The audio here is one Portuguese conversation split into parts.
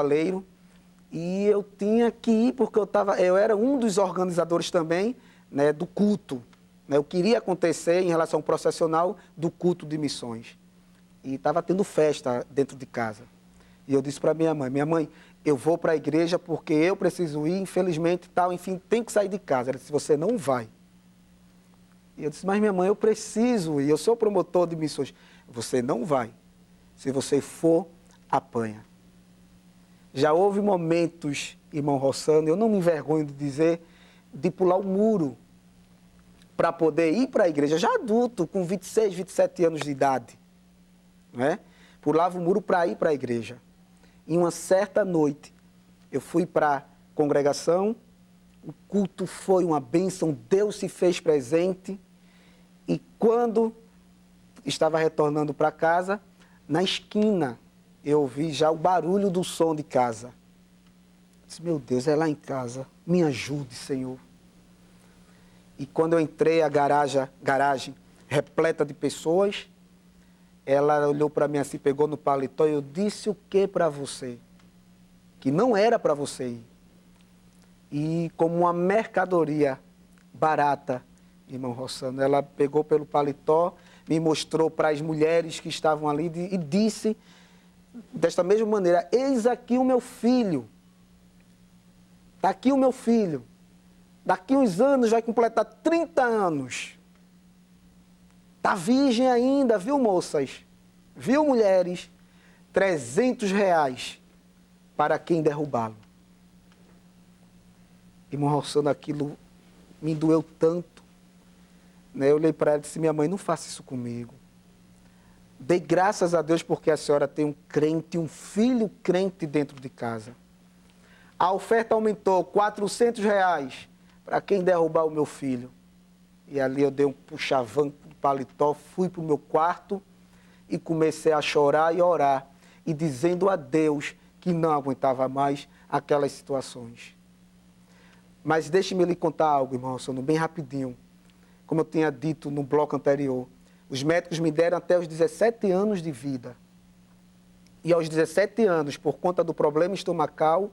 cavaleiro, e eu tinha que ir porque eu era um dos organizadores também, né, do culto. Né, eu queria acontecer em relação ao processional do culto de missões. E estava tendo festa dentro de casa. E eu disse para minha mãe, eu vou para a igreja porque eu preciso ir, infelizmente, tal, enfim, tem que sair de casa. Ela disse, você não vai. E eu disse, mas minha mãe, eu preciso ir, eu sou promotor de missões. Você não vai. Se você for, apanha. Já houve momentos, irmão Rossano, eu não me envergonho de dizer, de pular o muro para poder ir para a igreja, já adulto, com 26, 27 anos de idade. Não é? Pulava o muro para ir para a igreja. Em uma certa noite, eu fui para a congregação, o culto foi uma bênção, Deus se fez presente, e quando estava retornando para casa, na esquina, eu ouvi já o barulho do som de casa. Eu disse, meu Deus, é lá em casa, me ajude, Senhor. E quando eu entrei, a garagem repleta de pessoas, ela olhou para mim assim, pegou no paletó e eu disse o que para você? Que não era para você ir. E como uma mercadoria barata, irmão Rossano, ela pegou pelo paletó, me mostrou para as mulheres que estavam ali e disse, desta mesma maneira, eis aqui o meu filho. Está aqui o meu filho. Daqui uns anos vai completar 30 anos. Está virgem ainda, viu, moças? Viu, mulheres? R$300 para quem derrubá-lo. Irmão Rossano, aquilo me doeu tanto. Né? Eu olhei para ela e disse, minha mãe, não faça isso comigo. Dei graças a Deus porque a senhora tem um crente, um filho crente dentro de casa. A oferta aumentou, R$400 para quem derrubar o meu filho. E ali eu dei um puxavão do paletó, fui para o meu quarto e comecei a chorar e orar. E dizendo a Deus que não aguentava mais aquelas situações. Mas deixe-me lhe contar algo, irmão Rossano, bem rapidinho. Como eu tinha dito no bloco anterior, os médicos me deram até os 17 anos de vida. E aos 17 anos, por conta do problema estomacal,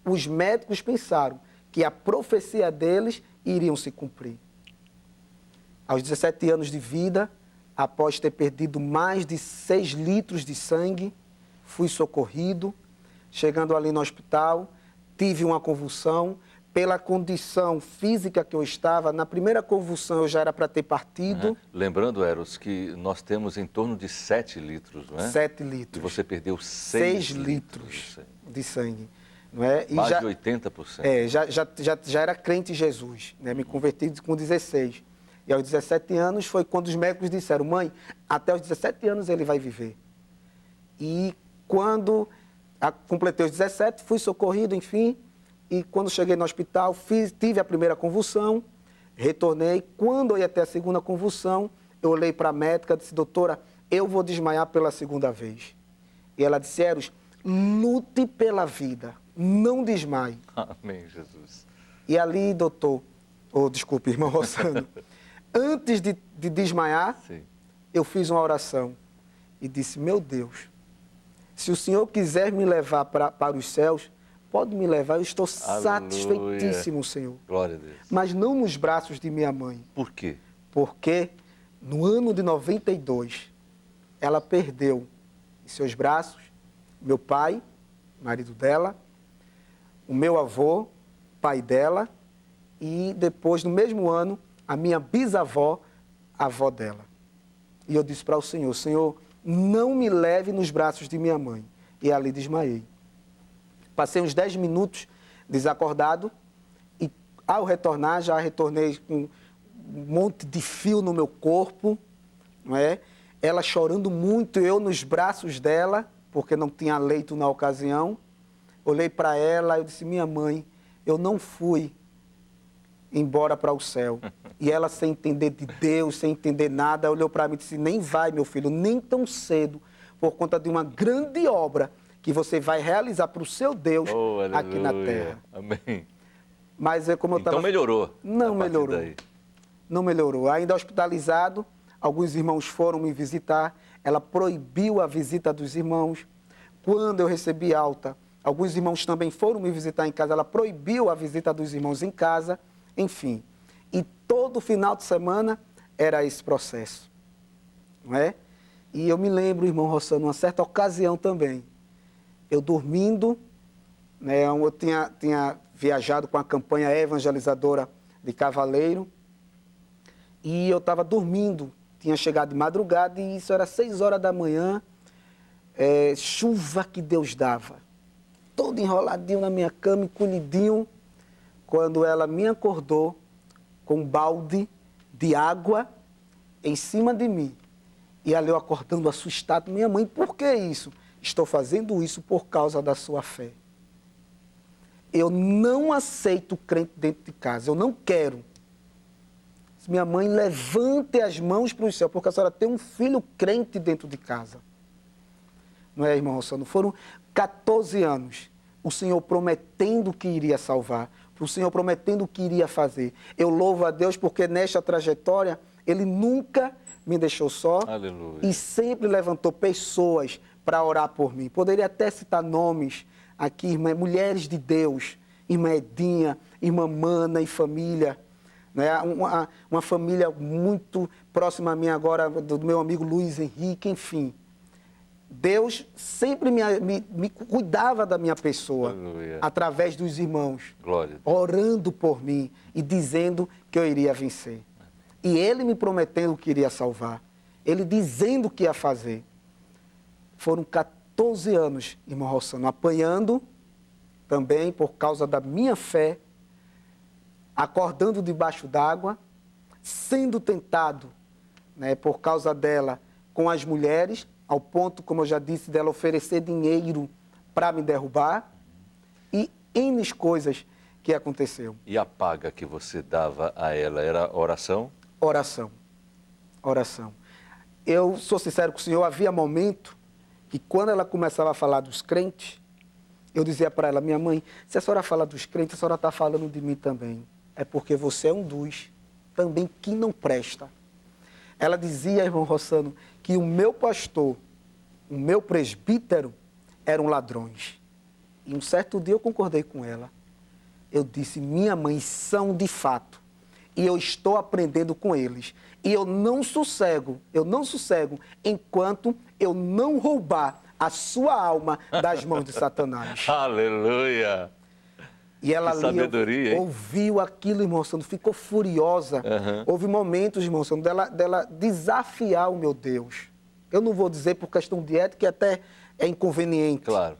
os médicos pensaram que a profecia deles iriam se cumprir. Aos 17 anos de vida, após ter perdido mais de 6 litros de sangue, fui socorrido. Chegando ali no hospital, tive uma convulsão. Pela condição física que eu estava, na primeira convulsão eu já era para ter partido. Uhum. Lembrando, Eros, que nós temos em torno de 7 litros, não é? 7 litros. E você perdeu 6 litros de sangue. Não é? E mais já, de 80%. Já era crente em Jesus, né? Me converti com 16. E aos 17 anos foi quando os médicos disseram, mãe, até os 17 anos ele vai viver. E quando completei os 17, fui socorrido, enfim, e quando cheguei no hospital, tive a primeira convulsão, retornei. Quando eu ia ter a segunda convulsão, eu olhei para a médica e disse, doutora, eu vou desmaiar pela segunda vez. E ela disse, Eros, lute pela vida, não desmaie. Amém, Jesus. E ali, doutor, desculpe, irmão Rossano, antes de desmaiar, sim, eu fiz uma oração e disse, meu Deus, se o Senhor quiser me levar para os céus, pode me levar, eu estou satisfeitíssimo, Senhor. Glória a Deus. Mas não nos braços de minha mãe. Por quê? Porque no ano de 92, ela perdeu em seus braços meu pai, marido dela, o meu avô, pai dela, e depois, no mesmo ano, a minha bisavó, a avó dela. E eu disse para o Senhor, Senhor, não me leve nos braços de minha mãe. E ali desmaiei. Passei uns 10 minutos desacordado e, ao retornar, já retornei com um monte de fio no meu corpo, não é? Ela chorando muito, eu nos braços dela, porque não tinha leito na ocasião. Olhei para ela e disse, minha mãe, eu não fui embora para o céu. E ela, sem entender de Deus, sem entender nada, olhou para mim e disse, nem vai, meu filho, nem tão cedo, por conta de uma grande obra que você vai realizar para o seu Deus aqui na terra. Amém. Mas é como eu estava... Então melhorou. Não melhorou. Daí. Não melhorou. Ainda hospitalizado, alguns irmãos foram me visitar, ela proibiu a visita dos irmãos. Quando eu recebi alta, Alguns irmãos também foram me visitar em casa, ela proibiu a visita dos irmãos em casa, enfim. E todo final de semana era esse processo, não é? E eu me lembro, irmão Rossano, uma certa ocasião também, eu dormindo, né, eu tinha viajado com a campanha evangelizadora de Cavaleiro, e eu estava dormindo, tinha chegado de madrugada, e isso era 6 horas da manhã, chuva que Deus dava, todo enroladinho na minha cama, encolhidinho, quando ela me acordou com um balde de água em cima de mim. E ela eu acordando assustado, minha mãe, por que isso? Estou fazendo isso por causa da sua fé. Eu não aceito crente dentro de casa, eu não quero. Minha mãe, levante as mãos para o céu, porque a senhora tem um filho crente dentro de casa. Não é, irmão Rossano? Foram 14 anos, o Senhor prometendo que iria salvar, o Senhor prometendo que iria fazer. Eu louvo a Deus porque nesta trajetória, Ele nunca me deixou só. Aleluia. E sempre levantou pessoas para orar por mim. Poderia até citar nomes aqui, irmã, mulheres de Deus, irmã Edinha, irmã Mana e família, né? Uma família muito próxima a mim agora, do meu amigo Luiz Henrique, enfim. Deus sempre me cuidava da minha pessoa, Aleluia. através dos irmãos, Glória. orando por mim e dizendo que eu iria vencer. E Ele me prometendo que iria salvar, Ele dizendo que ia fazer. Foram 14 anos, irmão Rossano, apanhando também por causa da minha fé, acordando debaixo d'água, sendo tentado, né, por causa dela com as mulheres, ao ponto, como eu já disse, dela oferecer dinheiro para me derrubar, e N coisas que aconteceu. E a paga que você dava a ela era oração? Oração. Oração. Eu sou sincero com o Senhor, havia momento que quando ela começava a falar dos crentes, eu dizia para ela, minha mãe, se a senhora fala dos crentes, a senhora está falando de mim também. É porque você é um dos também que não presta. Ela dizia, irmão Rossano, que o meu pastor, o meu presbítero, eram ladrões. E um certo dia eu concordei com ela. Eu disse, minha mãe, são de fato. E eu estou aprendendo com eles. E eu não sossego enquanto eu não roubar a sua alma das mãos de Satanás. Aleluia! E ela Que ali sabedoria, hein? ouviu aquilo, irmão Sandro, ficou furiosa. Houve momentos, irmão Sandro, dela desafiar o meu Deus. Eu não vou dizer por questão de ética, que até é inconveniente. Claro.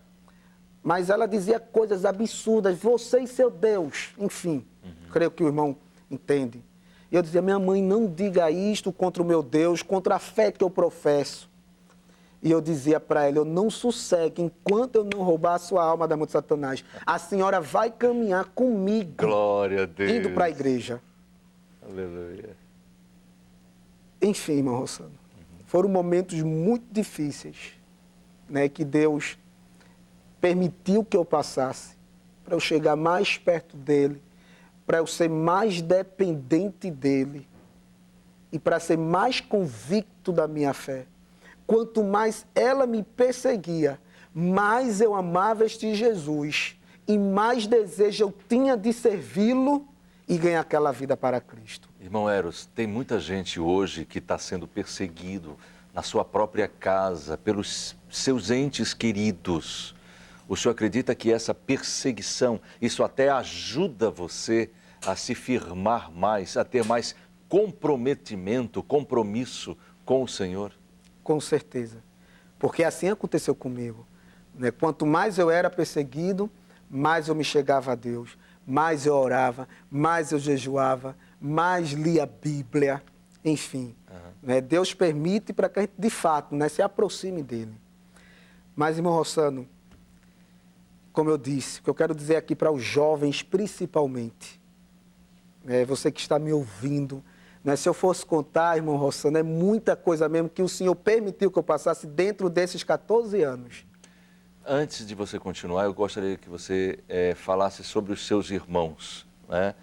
Mas ela dizia coisas absurdas, você e seu Deus, enfim. Creio que o irmão entende. E eu dizia, minha mãe, não diga isto contra o meu Deus, contra a fé que eu professo. E eu dizia para ela, eu não sossegue enquanto eu não roubar a sua alma da mão de Satanás. A senhora vai caminhar comigo. Glória a Deus. Indo para a igreja. Aleluia. Enfim, irmão Rossano, foram momentos muito difíceis, né, que Deus permitiu que eu passasse para eu chegar mais perto dele, para eu ser mais dependente dele e para ser mais convicto da minha fé. Quanto mais ela me perseguia, mais eu amava este Jesus e mais desejo eu tinha de servi-lo e ganhar aquela vida para Cristo. Irmão Eros, tem muita gente hoje que está sendo perseguido na sua própria casa, pelos seus entes queridos. O senhor acredita que essa perseguição, isso até ajuda você a se firmar mais, a ter mais comprometimento, compromisso com o Senhor? Com certeza, porque assim aconteceu comigo, né? Quanto mais eu era perseguido, mais eu me chegava a Deus, mais eu orava, mais eu jejuava, mais lia a Bíblia, enfim. Né? Deus permite para que a gente, de fato, né, se aproxime dele. Mas, irmão Rossano, como eu disse, o que eu quero dizer aqui para os jovens, principalmente, você que está me ouvindo, né? Se eu fosse contar, irmão Rossano, é muita coisa mesmo que o Senhor permitiu que eu passasse dentro desses 14 anos. Antes de você continuar, eu gostaria que você falasse sobre os seus irmãos, né?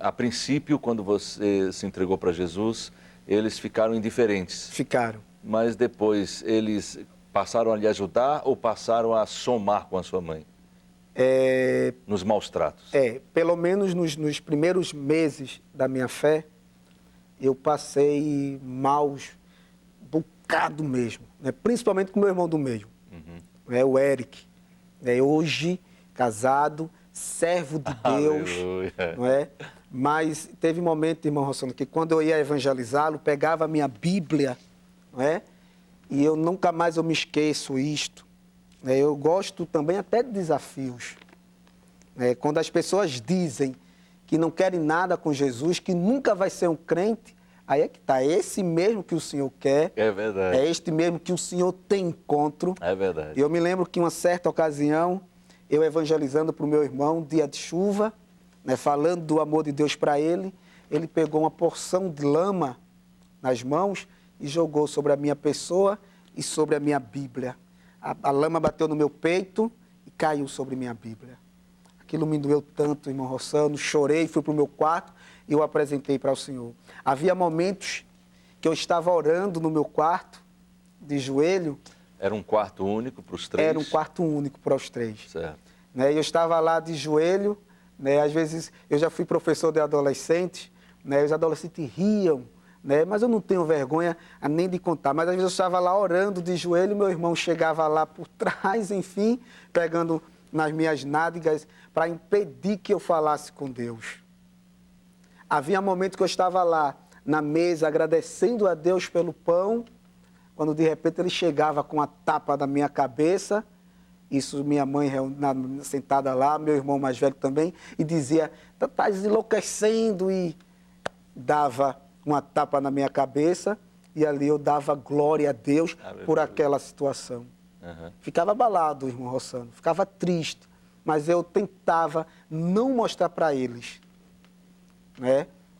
A princípio, quando você se entregou para Jesus, eles ficaram indiferentes. Ficaram. Mas depois eles Passaram a lhe ajudar ou passaram a somar com a sua mãe? Nos maus tratos? Pelo menos nos primeiros meses da minha fé, eu passei maus, bocado mesmo, né? Principalmente com meu irmão do meio, o Eric, hoje casado, servo de Deus, não é? Mas teve momento, irmão Rossano, que quando eu ia evangelizá-lo, pegava a minha Bíblia, não é? E eu nunca mais me esqueço isto. Eu gosto também até de desafios. Quando as pessoas dizem que não querem nada com Jesus, que nunca vai ser um crente, aí é que está. É esse mesmo que o Senhor quer. É verdade. É este mesmo que o Senhor tem encontro. É verdade. Eu me lembro que uma certa ocasião, eu evangelizando para o meu irmão, dia de chuva, falando do amor de Deus para ele, ele pegou uma porção de lama nas mãos e jogou sobre a minha pessoa e sobre a minha Bíblia. A lama bateu no meu peito e caiu sobre minha Bíblia. Aquilo me doeu tanto, irmão Rossano, chorei, fui para o meu quarto e eu apresentei para o Senhor. Havia momentos que eu estava orando no meu quarto, de joelho. Era um quarto único para os três? Era um quarto único para os três. Certo. E eu estava lá de joelho, às vezes eu já fui professor de adolescentes, os adolescentes riam, mas eu não tenho vergonha nem de contar. Mas às vezes eu estava lá orando de joelho, meu irmão chegava lá por trás, enfim, pegando nas minhas nádegas para impedir que eu falasse com Deus. Havia momentos que eu estava lá na mesa agradecendo a Deus pelo pão, quando de repente ele chegava com a tapa da minha cabeça, isso minha mãe sentada lá, meu irmão mais velho também, e dizia, estás enlouquecendo, e dava uma tapa na minha cabeça, e ali eu dava glória a Deus por aquela situação. Ficava abalado, irmão Rossano, ficava triste, mas eu tentava não mostrar para eles,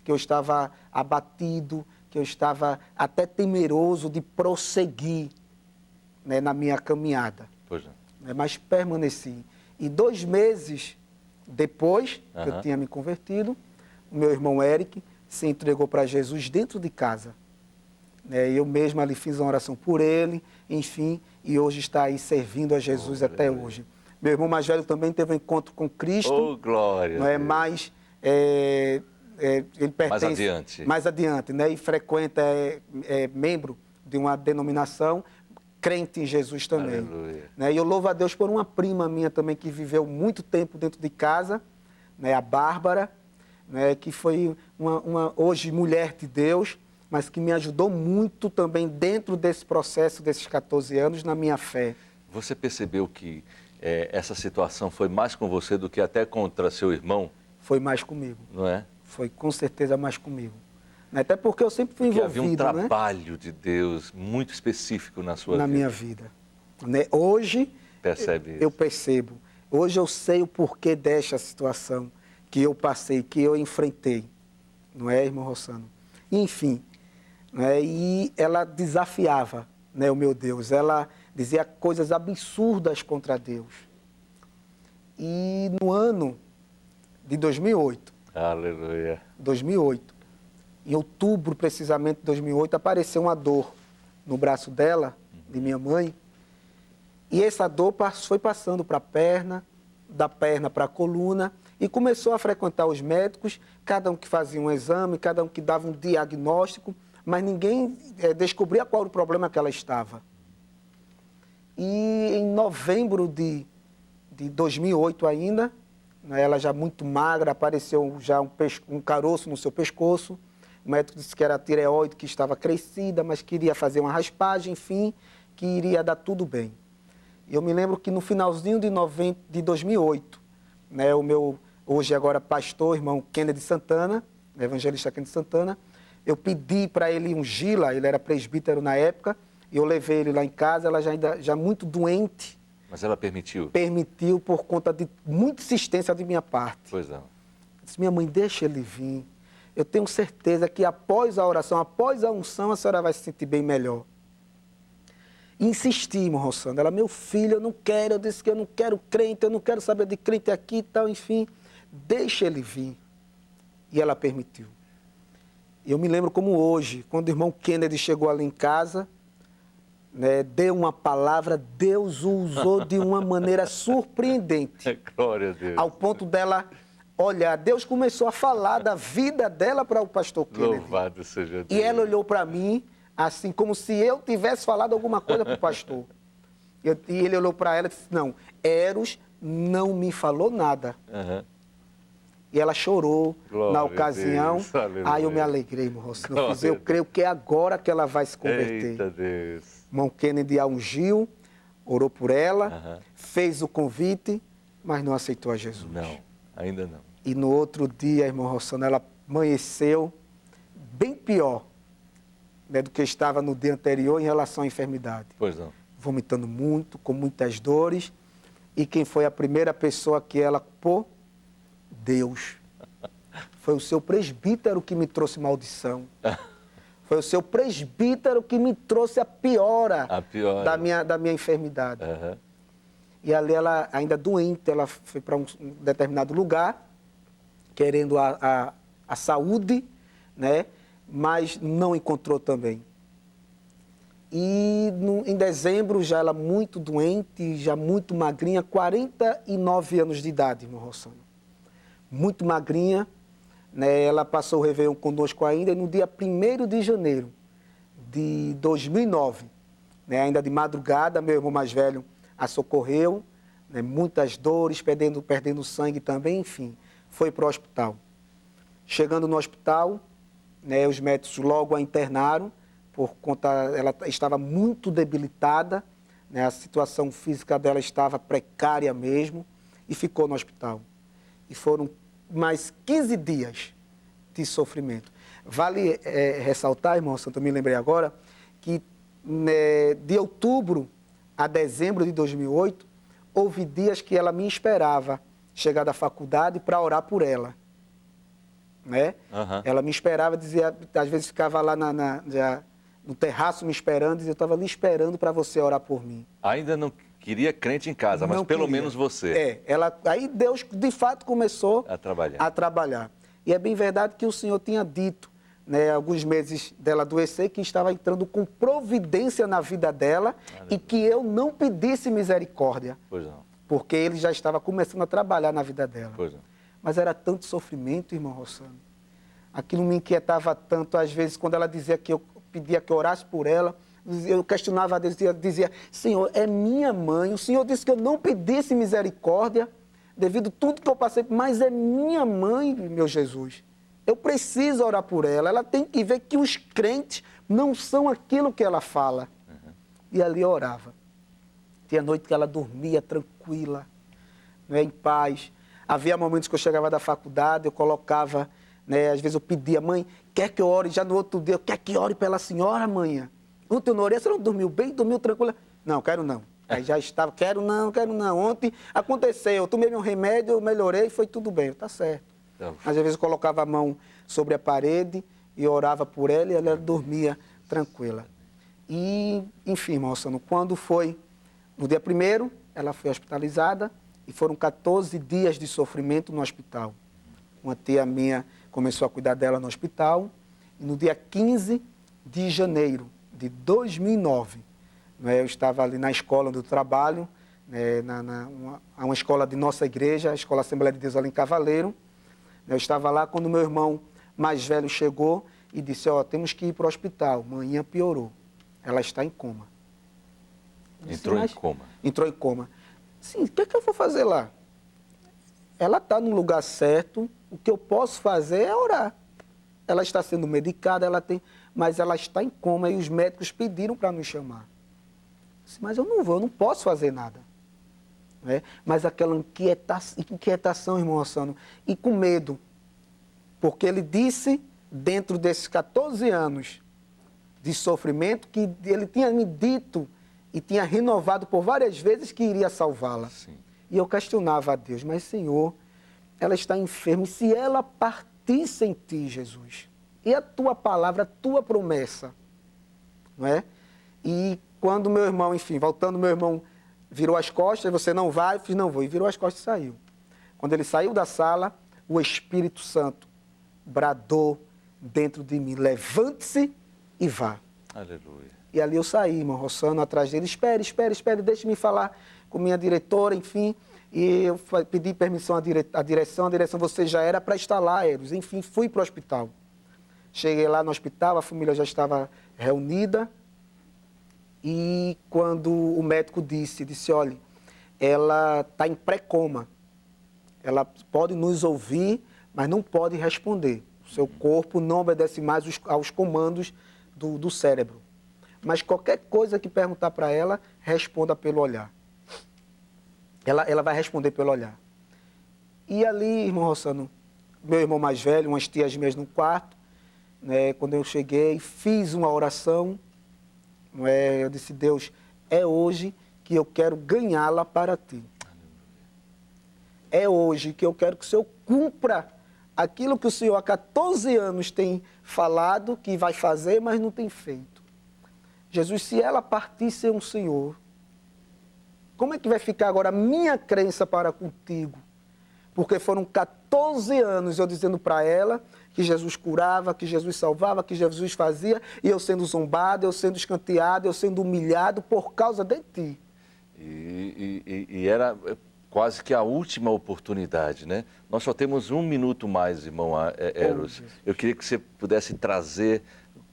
que eu estava abatido, que eu estava até temeroso de prosseguir, na minha caminhada. Pois é. Mas permaneci. E 2 meses depois que eu tinha me convertido, o meu irmão Eric se entregou para Jesus dentro de casa. Eu mesmo ali fiz uma oração por ele, enfim, e hoje está aí servindo a Jesus até hoje. Meu irmão mais velho também teve um encontro com Cristo. Oh, glória! Mas ele pertence... Mais adiante. E frequenta, membro de uma denominação crente em Jesus também. Aleluia. E eu louvo a Deus por uma prima minha também que viveu muito tempo dentro de casa, a Bárbara, que foi hoje mulher de Deus, mas que me ajudou muito também dentro desse processo, desses 14 anos, na minha fé. Você percebeu que essa situação foi mais com você do que até contra seu irmão? Foi mais comigo. Não é? Foi com certeza mais comigo. Até porque eu sempre fui envolvido. Havia um trabalho de Deus muito específico na sua vida. Na minha vida. Hoje, eu percebo. Hoje eu sei o porquê desta situação que eu passei, que eu enfrentei. Não é, irmão Rossano? Enfim, e ela desafiava, o meu Deus. Ela dizia coisas absurdas contra Deus. E no ano de 2008... Aleluia. 2008. Em outubro, precisamente, de 2008, apareceu uma dor no braço dela, de minha mãe, e essa dor foi passando para a perna, da perna para a coluna, e começou a frequentar os médicos, cada um que fazia um exame, cada um que dava um diagnóstico, mas ninguém descobria qual era o problema que ela estava. E em novembro de 2008 ainda, ela já muito magra, apareceu já um caroço no seu pescoço. O médico disse que era a tireoide, que estava crescida, mas queria fazer uma raspagem, enfim, que iria dar tudo bem. Eu me lembro que no finalzinho de 2008, o meu, hoje agora pastor, irmão Kennedy Santana, evangelista Kennedy Santana, eu pedi para ele ungí-la, ele era presbítero na época, e eu levei ele lá em casa, ela já muito doente. Mas ela permitiu? Permitiu por conta de muita insistência de minha parte. Pois não. Disse, minha mãe, deixa ele vir. Eu tenho certeza que após a oração, após a unção, a senhora vai se sentir bem melhor. Insisti, irmão Rossano. Ela, meu filho, eu não quero. Eu disse que eu não quero crente, eu não quero saber de crente aqui e tal, enfim. Deixa ele vir. E ela permitiu. Eu me lembro como hoje, quando o irmão Kennedy chegou ali em casa, né, deu uma palavra, Deus o usou de uma maneira surpreendente. Glória a Deus. Ao ponto dela olhar. Deus começou a falar da vida dela para o pastor Kennedy. Louvado seja Deus. E ela olhou para mim, assim, como se eu tivesse falado alguma coisa para o pastor. E ele olhou para ela e disse, não, Eros não me falou nada. Uhum. E ela chorou na ocasião. Aí eu me alegrei, irmão Rossano. Eu creio que é agora que ela vai se converter. Eita Deus. Irmão Kennedy a ungiu, orou por ela, fez o convite, mas não aceitou a Jesus. Não, ainda não. E no outro dia, irmão Rossano, ela amanheceu bem pior, né, do que estava no dia anterior em relação à enfermidade. Pois não. Vomitando muito, com muitas dores. E quem foi a primeira pessoa que ela culpou? Deus. Foi o seu presbítero que me trouxe maldição. Foi o seu presbítero que me trouxe a piora, da minha enfermidade. Uhum. E ali ela, ainda doente, ela foi para um determinado lugar, querendo a saúde, né? Mas não encontrou também. E em dezembro, já ela muito doente, já muito magrinha, 49 anos de idade, irmão Rossano. Muito magrinha, né? Ela passou o Réveillon conosco ainda, e no dia 1º de janeiro de 2009, né? Ainda de madrugada, meu irmão mais velho a socorreu, né? Muitas dores, perdendo sangue também, enfim, foi para o hospital. Chegando no hospital, né, os médicos logo a internaram, por conta, ela estava muito debilitada, né, a situação física dela estava precária mesmo, e ficou no hospital. E foram mais 15 dias de sofrimento. Vale ressaltar, irmão Santo, eu me lembrei agora, que né, de outubro a dezembro de 2008, houve dias que ela me esperava chegar da faculdade para orar por ela. Né? Uhum. Ela me esperava, dizia, às vezes ficava lá já no terraço me esperando, dizia, eu estava ali esperando para você orar por mim. Ainda não queria crente em casa, mas pelo menos você. Aí Deus de fato começou a trabalhar. E é bem verdade que o Senhor tinha dito, né, alguns meses dela adoecer, que estava entrando com providência na vida dela e que eu não pedisse misericórdia. Pois não. Porque ele já estava começando a trabalhar na vida dela. Pois não. Mas era tanto sofrimento, irmão Rossano. Aquilo me inquietava tanto, às vezes, quando ela dizia que eu pedia que eu orasse por ela, eu questionava a Deus, dizia, Senhor, é minha mãe, o Senhor disse que eu não pedisse misericórdia, devido a tudo que eu passei, mas é minha mãe, meu Jesus. Eu preciso orar por ela, ela tem que ver que os crentes não são aquilo que ela fala. Uhum. E ali eu orava. Tinha noite que ela dormia tranquila, né, em paz. Havia momentos que eu chegava da faculdade, eu colocava, né, às vezes eu pedia, mãe, quer que eu ore? Já no outro dia, quer que ore pela senhora, mãe? Ontem eu não orei, você não dormiu bem? Dormiu tranquila? Não, quero não. Aí já estava, quero não. Ontem aconteceu, eu tomei meu remédio, eu melhorei, foi tudo bem, tá certo. Às vezes eu colocava a mão sobre a parede e orava por ela e ela dormia tranquila. E, enfim, irmão Rossano, quando foi no dia 1º, ela foi hospitalizada e foram 14 dias de sofrimento no hospital. Uma tia minha começou a cuidar dela no hospital e no dia 15 de janeiro de 2009, né, eu estava ali na escola onde eu trabalho, né, uma escola de nossa igreja, a Escola Assembleia de Deus ali em Cavaleiro. Eu estava lá quando meu irmão mais velho chegou e disse, ó, temos que ir para o hospital, manhã piorou, ela está em coma. Entrou em coma? Entrou em coma. Sim, o que é que eu vou fazer lá? Ela está no lugar certo, o que eu posso fazer é orar. Ela está sendo medicada, mas ela está em coma e os médicos pediram para nos chamar. Disse, mas eu não vou, eu não posso fazer nada. Né? Mas aquela inquietação, irmão Rossano, e com medo, porque ele disse, dentro desses 14 anos de sofrimento, que ele tinha me dito e tinha renovado por várias vezes que iria salvá-la. E eu questionava a Deus, mas Senhor, ela está enferma, e se ela partisse em Ti, Jesus, e a Tua palavra, a Tua promessa, não é? E quando meu irmão, enfim, voltando, meu irmão virou as costas, você não vai? Eu fiz, não vou. E virou as costas e saiu. Quando ele saiu da sala, o Espírito Santo bradou dentro de mim, levante-se e vá. Aleluia. E ali eu saí, irmão, roçando atrás dele. Espere, deixe-me falar com minha diretora, enfim. E eu pedi permissão à direção, você já era para estar lá, Eros. Enfim, fui para o hospital. Cheguei lá no hospital, a família já estava reunida. E quando o médico disse, olha, ela está em pré-coma. Ela pode nos ouvir, mas não pode responder. O seu corpo não obedece mais aos comandos do cérebro. Mas qualquer coisa que perguntar para ela, responda pelo olhar. Ela vai responder pelo olhar. E ali, irmão Rossano, meu irmão mais velho, umas tias minhas no quarto, né, quando eu cheguei, fiz uma oração, eu disse, Deus, é hoje que eu quero ganhá-la para ti. É hoje que eu quero que o Senhor cumpra aquilo que o Senhor há 14 anos tem falado que vai fazer, mas não tem feito. Jesus, se ela partir sem o Senhor, como é que vai ficar agora a minha crença para contigo? Porque foram 14 anos eu dizendo para ela que Jesus curava, que Jesus salvava, que Jesus fazia, e eu sendo zombado, eu sendo escanteado, eu sendo humilhado por causa de ti. E era quase que a última oportunidade, né? Nós só temos 1 minuto mais, irmão Eros. Eu queria que você pudesse trazer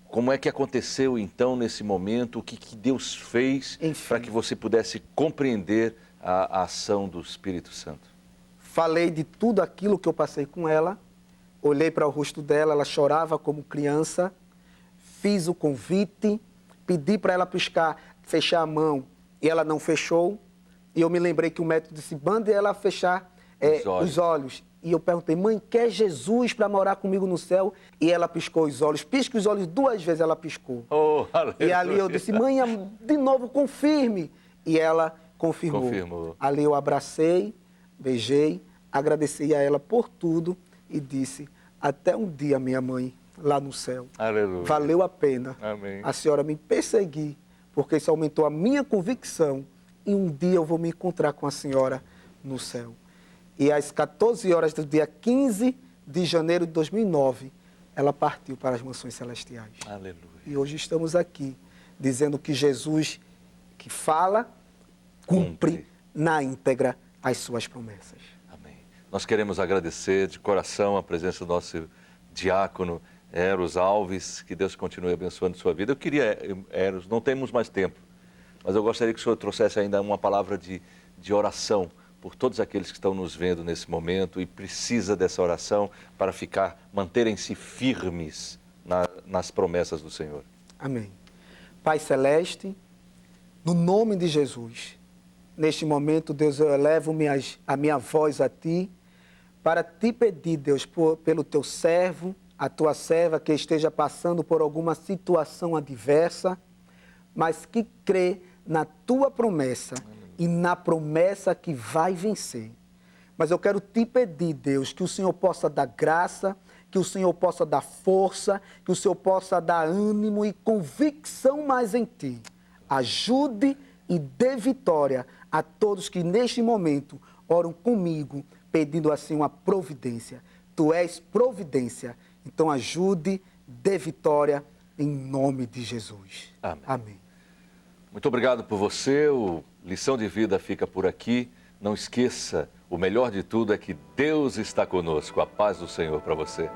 como é que aconteceu então nesse momento, o que Deus fez para que você pudesse compreender a ação do Espírito Santo. Falei de tudo aquilo que eu passei com ela, olhei para o rosto dela, ela chorava como criança, fiz o convite, pedi para ela fechar a mão e ela não fechou. E eu me lembrei que o médico disse, mande ela fechar os olhos. E eu perguntei, mãe, quer Jesus para morar comigo no céu? E ela piscou os olhos. Pisca os olhos 2 vezes, ela piscou. Oh, e ali eu disse, mãe, de novo, confirme. E ela confirmou. Ali eu abracei, beijei, agradeci a ela por tudo e disse, até um dia, minha mãe, lá no céu. Aleluia. Valeu a pena. Amém. A senhora me perseguir, porque isso aumentou a minha convicção. E um dia eu vou me encontrar com a senhora no céu. E às 14 horas do dia 15 de janeiro de 2009, ela partiu para as mansões celestiais. Aleluia. E hoje estamos aqui, dizendo que Jesus, que fala, cumpre na íntegra as suas promessas. Amém. Nós queremos agradecer de coração a presença do nosso diácono Eros Alves, que Deus continue abençoando sua vida. Eu queria, Eros, não temos mais tempo, mas eu gostaria que o senhor trouxesse ainda uma palavra de oração por todos aqueles que estão nos vendo nesse momento e precisa dessa oração para manterem-se firmes nas promessas do Senhor. Amém. Pai Celeste, no nome de Jesus, neste momento, Deus, eu elevo a minha voz a Ti, para Te pedir, Deus, pelo Teu servo, a Tua serva que esteja passando por alguma situação adversa, mas que crê na Tua promessa e na promessa que vai vencer. Mas eu quero Te pedir, Deus, que o Senhor possa dar graça, que o Senhor possa dar força, que o Senhor possa dar ânimo e convicção mais em Ti. Ajude e dê vitória a todos que neste momento oram comigo, pedindo assim uma providência. Tu és providência, então ajude, dê vitória em nome de Jesus. Amém. Amém. Muito obrigado por você, o Lição de Vida fica por aqui. Não esqueça, o melhor de tudo é que Deus está conosco. A paz do Senhor para você.